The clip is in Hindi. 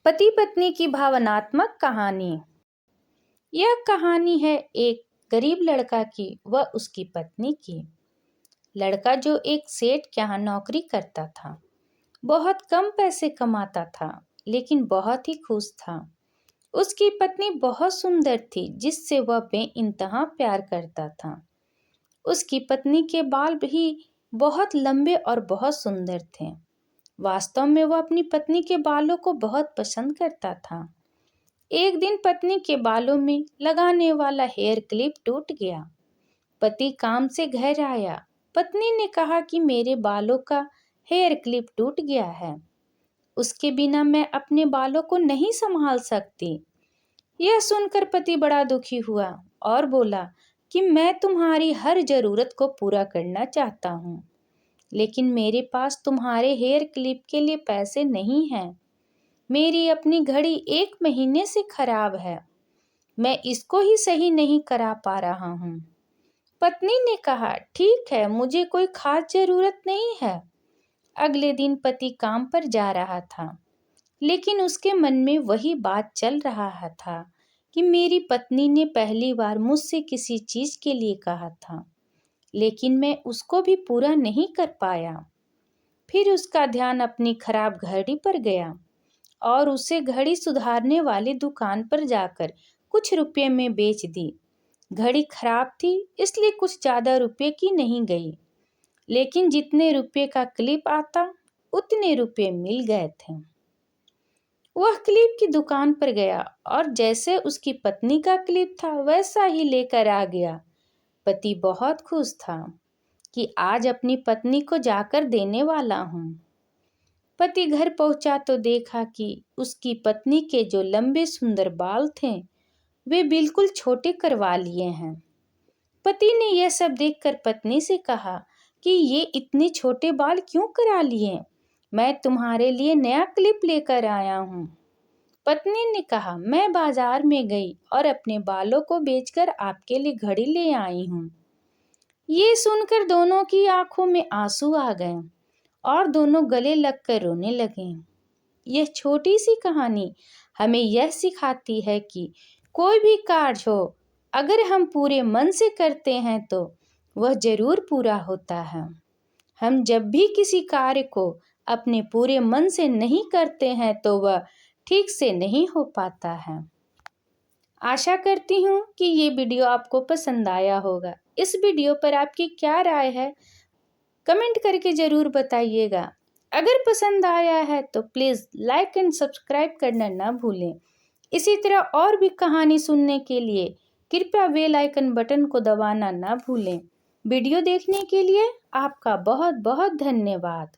पति पत्नी की भावनात्मक कहानी। यह कहानी है एक गरीब लड़का की व उसकी पत्नी की। लड़का जो एक सेठ के यहाँ नौकरी करता था, बहुत कम पैसे कमाता था, लेकिन बहुत ही खुश था। उसकी पत्नी बहुत सुंदर थी, जिससे वह बेइंतहा प्यार करता था। उसकी पत्नी के बाल भी बहुत लंबे और बहुत सुंदर थे। वास्तव में वह अपनी पत्नी के बालों को बहुत पसंद करता था। एक दिन पत्नी के बालों में लगाने वाला हेयर क्लिप टूट गया। पति काम से घर आया। पत्नी ने कहा कि मेरे बालों का हेयर क्लिप टूट गया है, उसके बिना मैं अपने बालों को नहीं संभाल सकती। यह सुनकर पति बड़ा दुखी हुआ और बोला कि मैं तुम्हारी हर जरूरत को पूरा करना चाहता हूँ, लेकिन मेरे पास तुम्हारे हेयर क्लिप के लिए पैसे नहीं हैं। मेरी अपनी घड़ी 1 महीने से खराब है, मैं इसको ही सही नहीं करा पा रहा हूँ। पत्नी ने कहा, ठीक है, मुझे कोई खास जरूरत नहीं है। अगले दिन पति काम पर जा रहा था, लेकिन उसके मन में वही बात चल रहा था कि मेरी पत्नी ने पहली बार मुझसे किसी चीज के लिए कहा था, लेकिन मैं उसको भी पूरा नहीं कर पाया। फिर उसका ध्यान अपनी खराब घड़ी पर गया और उसे घड़ी सुधारने वाली दुकान पर जाकर कुछ रुपये में बेच दी। घड़ी खराब थी, इसलिए कुछ ज़्यादा रुपये की नहीं गई, लेकिन जितने रुपये का क्लिप आता उतने रुपये मिल गए थे। वह क्लिप की दुकान पर गया और जैसे उसकी पत्नी का क्लिप था वैसा ही लेकर आ गया। पति बहुत खुश था कि आज अपनी पत्नी को जाकर देने वाला हूँ। पति घर पहुंचा तो देखा कि उसकी पत्नी के जो लंबे सुंदर बाल थे वे बिल्कुल छोटे करवा लिए हैं। पति ने यह सब देखकर पत्नी से कहा कि ये इतने छोटे बाल क्यों करा लिए? मैं तुम्हारे लिए नया क्लिप लेकर आया हूँ। पत्नी ने कहा, मैं बाजार में गई और अपने बालों को बेचकर आपके लिए घड़ी ले आई हूँ। ये सुनकर दोनों की आंखों में आंसू आ गए और दोनों गले लगकर रोने लगे। यह छोटी सी कहानी हमें यह सिखाती है कि कोई भी कार्य हो, अगर हम पूरे मन से करते हैं तो वह जरूर पूरा होता है। हम जब भी किसी कार्य को अपने पूरे मन से नहीं करते हैं तो वह ठीक से नहीं हो पाता है। आशा करती हूँ कि ये वीडियो आपको पसंद आया होगा। इस वीडियो पर आपकी क्या राय है, कमेंट करके ज़रूर बताइएगा। अगर पसंद आया है तो प्लीज़ लाइक एंड सब्सक्राइब करना ना भूलें। इसी तरह और भी कहानी सुनने के लिए कृपया बेल आइकन बटन को दबाना ना भूलें। वीडियो देखने के लिए आपका बहुत बहुत धन्यवाद।